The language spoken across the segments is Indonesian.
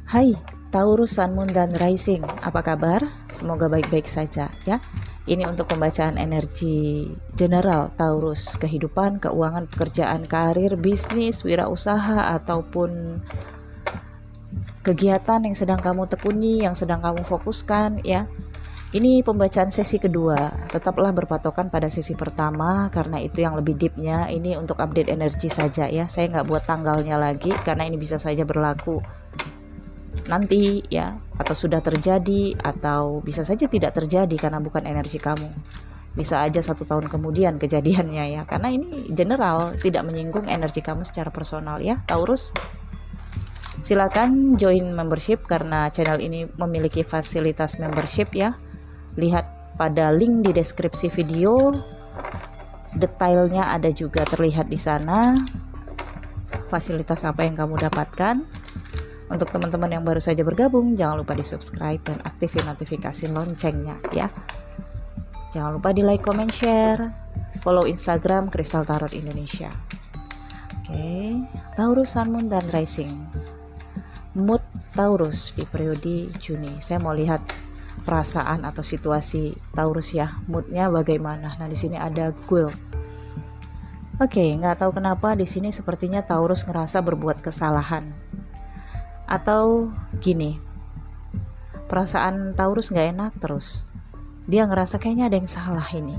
Hai, Taurus Sun Moon dan Rising, apa kabar? Semoga baik-baik saja ya. Ini untuk pembacaan energi general Taurus, kehidupan, keuangan, pekerjaan, karir, bisnis, wirausaha, ataupun kegiatan yang sedang kamu tekuni, yang sedang kamu fokuskan ya. Ini pembacaan sesi kedua, tetaplah berpatokan pada sesi pertama karena itu yang lebih deepnya. Ini untuk update energi saja ya, saya nggak buat tanggalnya lagi karena ini bisa saja berlaku nanti ya, atau sudah terjadi, atau bisa saja tidak terjadi karena bukan energi kamu. Bisa aja 1 tahun kemudian kejadiannya ya, karena ini general, tidak menyinggung energi kamu secara personal ya Taurus. Silakan join membership karena channel ini memiliki fasilitas membership ya. Lihat pada link di deskripsi video, detailnya ada juga terlihat di sana. Fasilitas apa yang kamu dapatkan. Untuk teman-teman yang baru saja bergabung, jangan lupa di subscribe dan aktifin notifikasi loncengnya ya. Jangan lupa di like, comment, share, follow Instagram Kristal Tarot Indonesia. Oke, Taurus Sun Moon dan Rising. Mood Taurus di periode Juni. Saya mau lihat perasaan atau situasi Taurus ya, moodnya bagaimana. Nah di sini ada Guild. Oke, nggak tahu kenapa di sini sepertinya Taurus ngerasa berbuat kesalahan. Atau gini, perasaan Taurus nggak enak terus. Dia ngerasa kayaknya ada yang salah ini.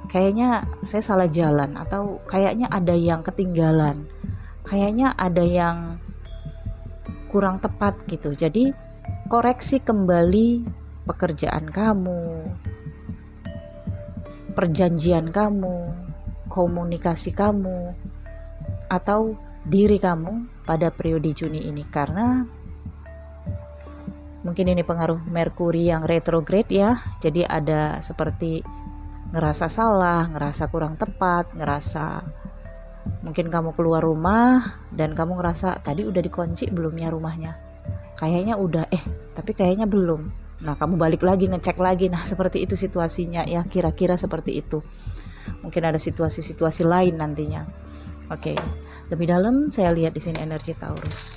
Kayaknya saya salah jalan, atau kayaknya ada yang ketinggalan. Kayaknya ada yang kurang tepat gitu. Jadi koreksi kembali pekerjaan kamu, perjanjian kamu, komunikasi kamu, atau diri kamu pada periode Juni ini, karena mungkin ini pengaruh Merkuri yang retrograde ya. Jadi ada seperti ngerasa salah, ngerasa kurang tepat, ngerasa mungkin kamu keluar rumah dan kamu ngerasa tadi udah dikunci belum ya rumahnya, kayaknya udah tapi kayaknya belum. Nah kamu balik lagi ngecek lagi. Nah seperti itu situasinya ya, kira-kira seperti itu. Mungkin ada situasi-situasi lain nantinya. Oke, lebih dalam saya lihat di sini energi Taurus.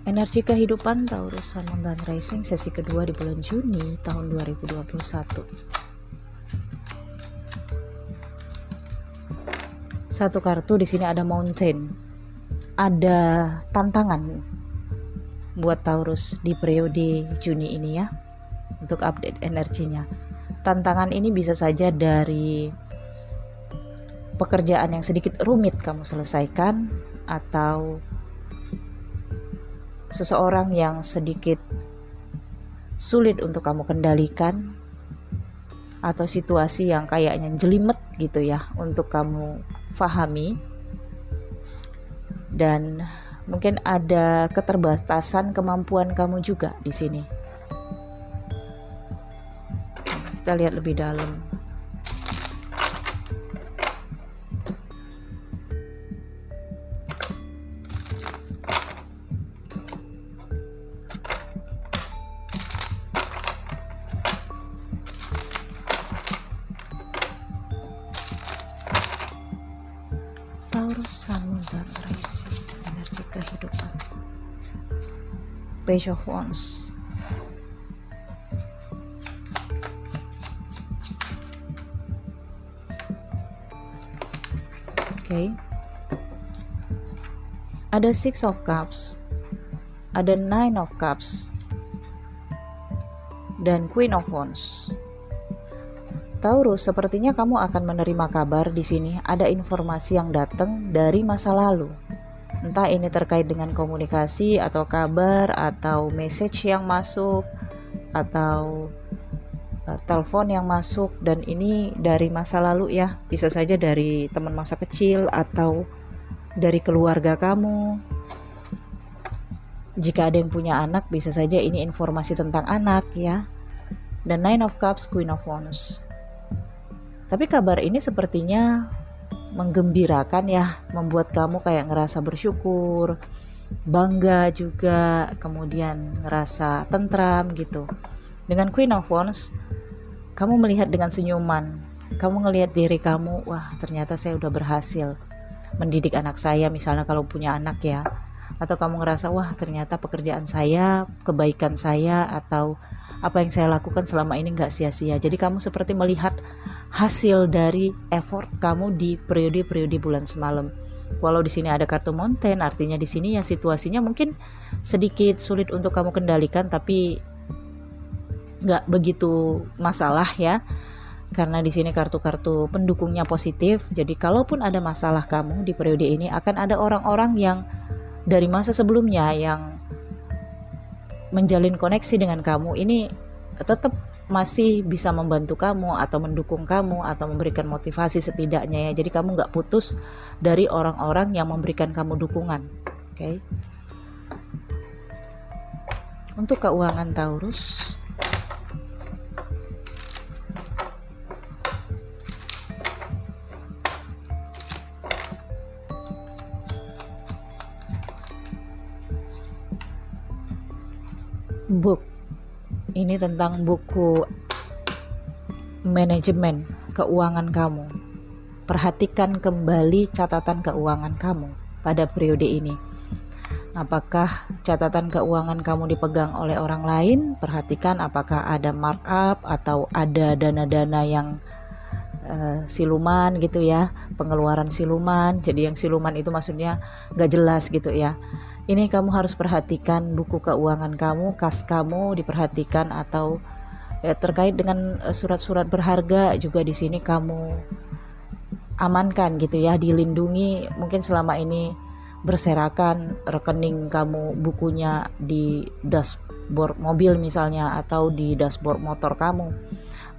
Energi kehidupan Taurus Sun Moon dan Rising sesi kedua di bulan Juni tahun 2021. Satu kartu di sini ada Mountain. Ada tantangan buat Taurus di periode Juni ini ya, untuk update energinya. Tantangan ini bisa saja dari pekerjaan yang sedikit rumit kamu selesaikan, atau seseorang yang sedikit sulit untuk kamu kendalikan, atau situasi yang kayaknya jelimet gitu ya untuk kamu pahami. Dan mungkin ada keterbatasan kemampuan kamu juga di sini. Kita lihat lebih dalam. Taurus Sun Moon dan Rising, energi kehidupan. Page of Wands. Oke. Ada Six of Cups, ada Nine of Cups, dan Queen of Wands. Taurus, sepertinya kamu akan menerima kabar di sini. Ada informasi yang datang dari masa lalu. Entah ini terkait dengan komunikasi atau kabar atau message yang masuk atau telepon yang masuk, dan ini dari masa lalu ya. Bisa saja dari teman masa kecil atau dari keluarga kamu. Jika ada yang punya anak, bisa saja ini informasi tentang anak ya. Dan Nine of Cups, Queen of Wands. Tapi kabar ini sepertinya menggembirakan ya, membuat kamu kayak ngerasa bersyukur, bangga juga, kemudian ngerasa tentram gitu. Dengan Queen of Wands, kamu melihat dengan senyuman, kamu ngelihat diri kamu, wah ternyata saya udah berhasil mendidik anak saya, misalnya kalau punya anak ya, atau kamu ngerasa wah ternyata pekerjaan saya, kebaikan saya, atau apa yang saya lakukan selama ini nggak sia-sia. Jadi kamu seperti melihat hasil dari effort kamu di periode-periode bulan semalam. Walau di sini ada kartu mountain, artinya di sini ya situasinya mungkin sedikit sulit untuk kamu kendalikan, tapi nggak begitu masalah ya, karena di sini kartu-kartu pendukungnya positif. Jadi kalaupun ada masalah kamu di periode ini, akan ada orang-orang yang dari masa sebelumnya yang menjalin koneksi dengan kamu ini tetap masih bisa membantu kamu atau mendukung kamu atau memberikan motivasi setidaknya ya. Jadi kamu nggak putus dari orang-orang yang memberikan kamu dukungan. Oke. Untuk keuangan Taurus, book ini tentang buku manajemen keuangan kamu. Perhatikan kembali catatan keuangan kamu pada periode ini. Apakah catatan keuangan kamu dipegang oleh orang lain? Perhatikan apakah ada markup atau ada dana-dana yang siluman gitu ya, pengeluaran siluman. Jadi yang siluman itu maksudnya gak jelas gitu ya. Ini kamu harus perhatikan buku keuangan kamu, kas kamu diperhatikan, atau terkait dengan surat-surat berharga juga di sini kamu amankan gitu ya, dilindungi. Mungkin selama ini berserakan rekening kamu, bukunya di dashboard mobil misalnya, atau di dashboard motor kamu,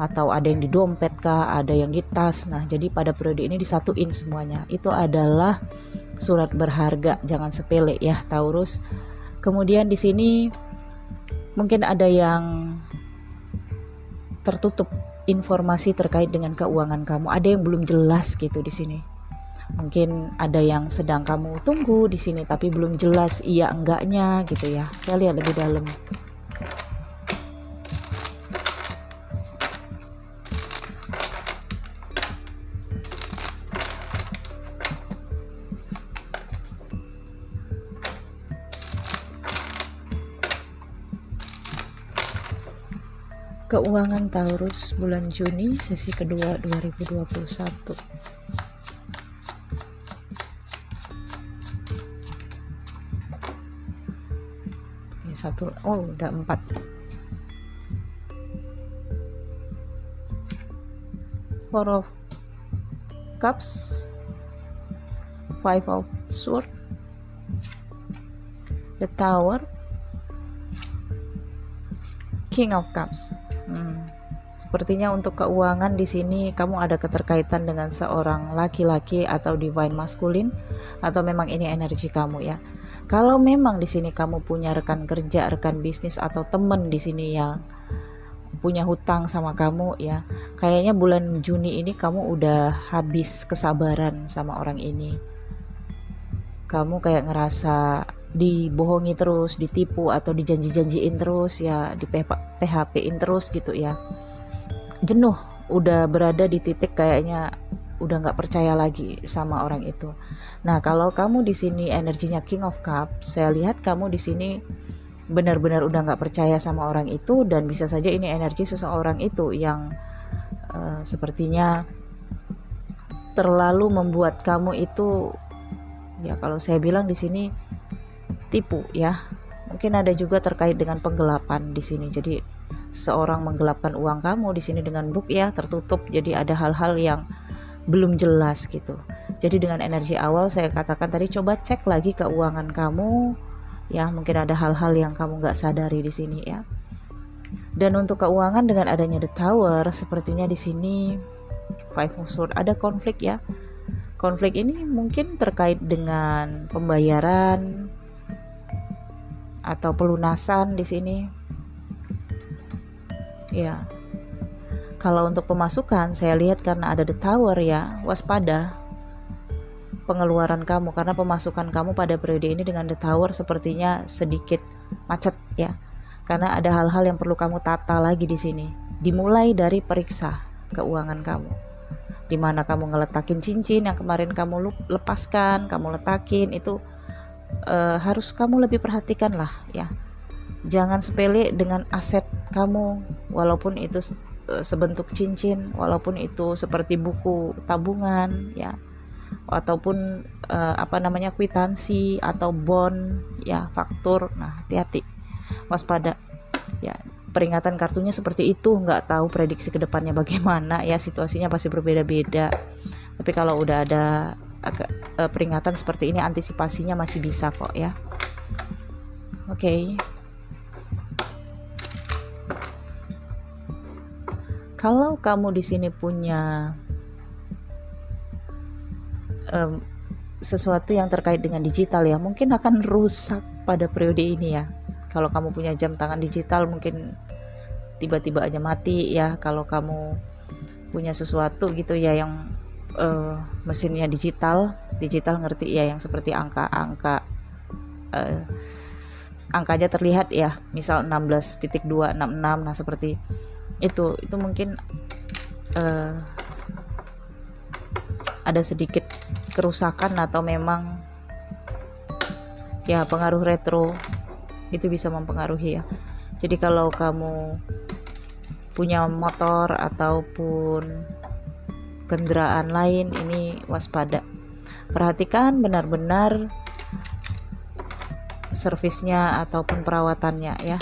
atau ada yang di dompet kah, ada yang di tas. Nah, jadi pada periode ini disatuin semuanya. Itu adalah surat berharga, jangan sepele ya Taurus. Kemudian di sini mungkin ada yang tertutup informasi terkait dengan keuangan kamu, ada yang belum jelas gitu di sini. Mungkin ada yang sedang kamu tunggu di sini tapi belum jelas iya enggaknya gitu ya. Saya lihat lebih dalam. Keuangan Taurus bulan Juni sesi kedua 2021. Udah 4. Four of Cups, Five of Swords, the Tower, King of Cups. Sepertinya untuk keuangan di sini kamu ada keterkaitan dengan seorang laki-laki atau divine maskulin, atau memang ini energi kamu ya. Kalau memang di sini kamu punya rekan kerja, rekan bisnis, atau teman di sini yang punya hutang sama kamu ya, kayaknya bulan Juni ini kamu udah habis kesabaran sama orang ini. Kamu kayak ngerasa dibohongi terus, ditipu, atau dijanji-janjiin terus ya, di PHP-in terus gitu ya. Jenuh, udah berada di titik kayaknya udah nggak percaya lagi sama orang itu. Nah, kalau kamu di sini energinya King of Cups, saya lihat kamu di sini benar-benar udah nggak percaya sama orang itu, dan bisa saja ini energi seseorang itu yang sepertinya terlalu membuat kamu itu ya, kalau saya bilang di sini tipu ya. Mungkin ada juga terkait dengan penggelapan di sini. Jadi seseorang menggelapkan uang kamu di sini dengan book ya, tertutup. Jadi ada hal-hal yang belum jelas gitu. Jadi dengan energi awal saya katakan tadi, coba cek lagi keuangan kamu ya, mungkin ada hal-hal yang kamu nggak sadari di sini ya. Dan untuk keuangan dengan adanya the Tower, sepertinya di sini Five of Swords ada konflik ya. Konflik ini mungkin terkait dengan pembayaran atau pelunasan di sini. Ya. Kalau untuk pemasukan saya lihat karena ada the Tower ya, waspada pengeluaran kamu, karena pemasukan kamu pada periode ini dengan the Tower sepertinya sedikit macet ya. Karena ada hal-hal yang perlu kamu tata lagi di sini. Dimulai dari periksa keuangan kamu. Di mana kamu ngeletakin cincin yang kemarin kamu lepaskan, kamu letakin itu harus kamu lebih perhatikan lah ya. Jangan sepele dengan aset kamu, walaupun itu sebentuk cincin, walaupun itu seperti buku tabungan ya, ataupun kwitansi atau bond ya, faktur. Nah, hati-hati, waspada ya. Peringatan kartunya seperti itu, nggak tahu prediksi kedepannya bagaimana ya, situasinya pasti berbeda-beda. Tapi kalau udah ada peringatan seperti ini, antisipasinya masih bisa kok ya. Oke. Kalau kamu di sini punya sesuatu yang terkait dengan digital ya, mungkin akan rusak pada periode ini ya. Kalau kamu punya jam tangan digital mungkin tiba-tiba aja mati ya. Kalau kamu punya sesuatu gitu ya yang mesinnya digital ngerti ya, yang seperti angka-angka angkanya terlihat ya, misal 16.266. Nah, seperti itu mungkin ada sedikit kerusakan atau memang ya pengaruh retro itu bisa mempengaruhi ya. Jadi kalau kamu punya motor ataupun kendaraan lain, ini waspada. Perhatikan benar-benar servisnya ataupun perawatannya ya.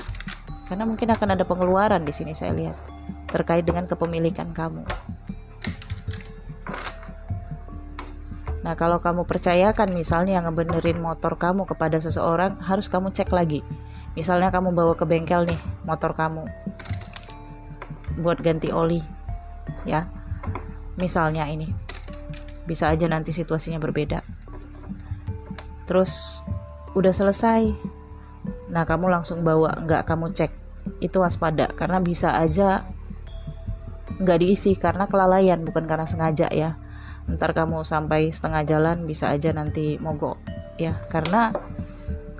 Karena mungkin akan ada pengeluaran di sini saya lihat terkait dengan kepemilikan kamu. Nah, kalau kamu percayakan misalnya ngebenerin motor kamu kepada seseorang, harus kamu cek lagi. Misalnya kamu bawa ke bengkel nih motor kamu buat ganti oli ya. Misalnya ini. Bisa aja nanti situasinya berbeda. Terus udah selesai. Nah, kamu langsung bawa, nggak kamu cek, itu waspada, karena bisa aja nggak diisi karena kelalaian, bukan karena sengaja ya. Ntar kamu sampai setengah jalan bisa aja nanti mogok ya, karena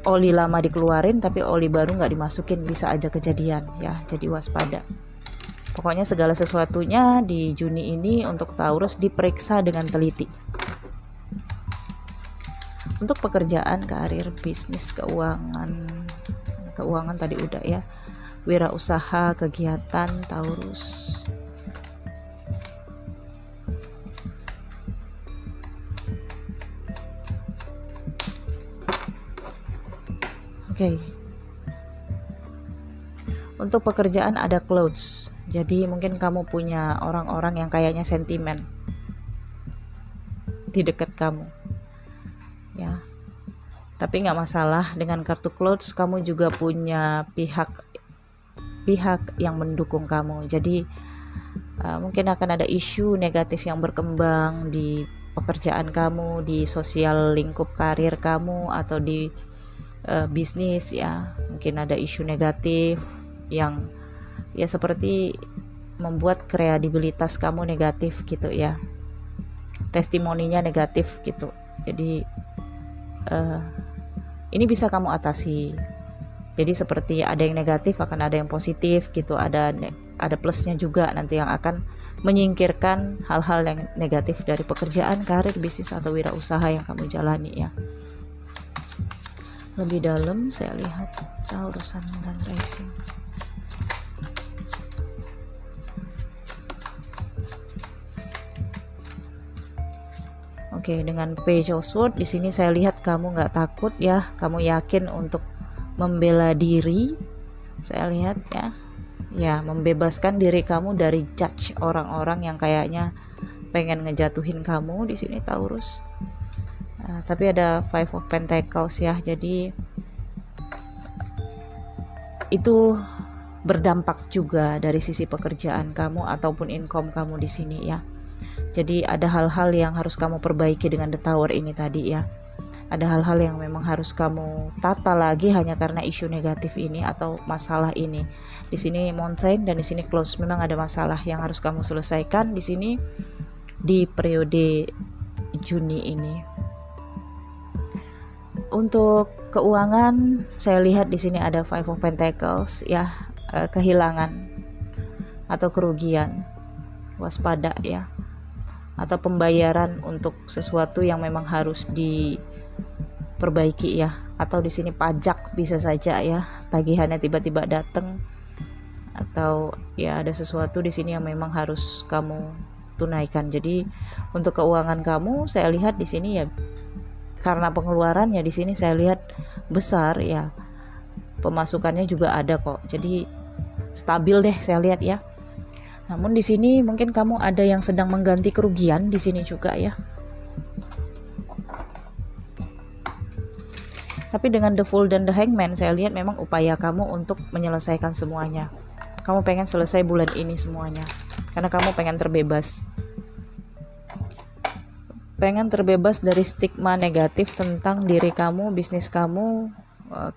oli lama dikeluarin tapi oli baru nggak dimasukin, bisa aja kejadian ya. Jadi waspada. Pokoknya segala sesuatunya di Juni ini untuk Taurus diperiksa dengan teliti. Untuk pekerjaan, karir, bisnis, keuangan tadi udah ya. Wirausaha, kegiatan Taurus. Oke. Untuk pekerjaan ada clothes. Jadi mungkin kamu punya orang-orang yang kayaknya sentimen di dekat kamu. Ya, tapi nggak masalah, dengan kartu clothes kamu juga punya pihak yang mendukung kamu. Jadi mungkin akan ada isu negatif yang berkembang di pekerjaan kamu, di sosial lingkup karir kamu, atau di bisnis ya. Mungkin ada isu negatif yang ya seperti membuat kredibilitas kamu negatif gitu ya, testimoninya negatif gitu. Jadi ini bisa kamu atasi. Jadi seperti ada yang negatif akan ada yang positif gitu, ada plusnya juga nanti yang akan menyingkirkan hal-hal yang negatif dari pekerjaan, karir, bisnis atau wirausaha yang kamu jalani ya. Lebih dalam saya lihat Taurusan dan Rising. Oke, dengan Page of Swords di sini saya lihat kamu nggak takut ya, kamu yakin untuk membela diri. Saya lihat ya, membebaskan diri kamu dari judge orang-orang yang kayaknya pengen ngejatuhin kamu di sini Taurus. Tapi ada Five of Pentacles ya, jadi itu berdampak juga dari sisi pekerjaan kamu ataupun income kamu di sini ya. Jadi ada hal-hal yang harus kamu perbaiki dengan The Tower ini tadi ya. Ada hal-hal yang memang harus kamu tata lagi hanya karena isu negatif ini atau masalah ini. Di sini Mountain dan di sini Close, memang ada masalah yang harus kamu selesaikan di sini di periode Juni ini. Untuk keuangan, saya lihat di sini ada Five of Pentacles ya, kehilangan atau kerugian, waspada ya, atau pembayaran untuk sesuatu yang memang harus diperbaiki ya, atau di sini pajak bisa saja ya, tagihannya tiba-tiba datang, atau ya ada sesuatu di sini yang memang harus kamu tunaikan. Jadi untuk keuangan kamu saya lihat di sini ya, karena pengeluarannya di sini saya lihat besar ya, pemasukannya juga ada kok, jadi stabil deh saya lihat ya. Namun di sini mungkin kamu ada yang sedang mengganti kerugian di sini juga ya. Tapi dengan the Fool dan the Hangman saya lihat memang upaya kamu untuk menyelesaikan semuanya. Kamu pengen selesai bulan ini semuanya, karena kamu pengen terbebas. Pengen terbebas dari stigma negatif tentang diri kamu, bisnis kamu,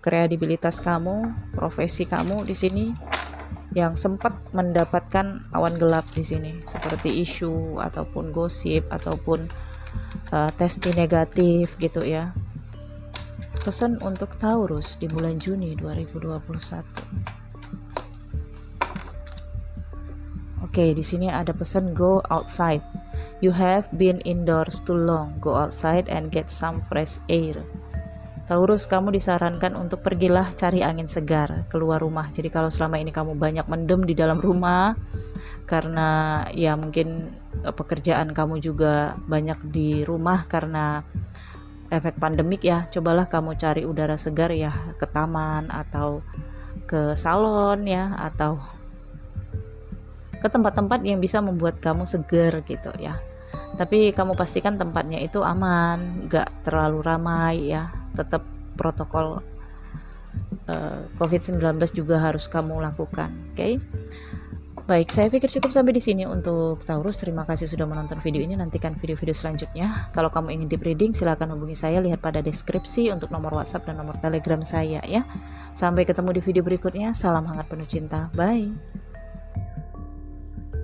kredibilitas kamu, profesi kamu di sini yang sempat mendapatkan awan gelap di sini, seperti isu ataupun gosip ataupun testi negatif gitu ya. Pesan untuk Taurus di bulan Juni 2021. Oke, di sini ada pesan go outside. You have been indoors too long. Go outside and get some fresh air. Taurus, kamu disarankan untuk pergilah cari angin segar, keluar rumah. Jadi kalau selama ini kamu banyak mendem di dalam rumah karena ya mungkin pekerjaan kamu juga banyak di rumah karena efek pandemik ya, cobalah kamu cari udara segar ya, ke taman atau ke salon ya, atau ke tempat-tempat yang bisa membuat kamu segar gitu ya. Tapi kamu pastikan tempatnya itu aman, gak terlalu ramai ya, tetap protokol COVID-19 juga harus kamu lakukan. Oke? Baik, saya pikir cukup sampai di sini untuk Taurus. Terima kasih sudah menonton video ini. Nantikan video-video selanjutnya. Kalau kamu ingin deep reading, silakan hubungi saya. Lihat pada deskripsi untuk nomor WhatsApp dan nomor Telegram saya ya. Sampai ketemu di video berikutnya. Salam hangat penuh cinta. Bye.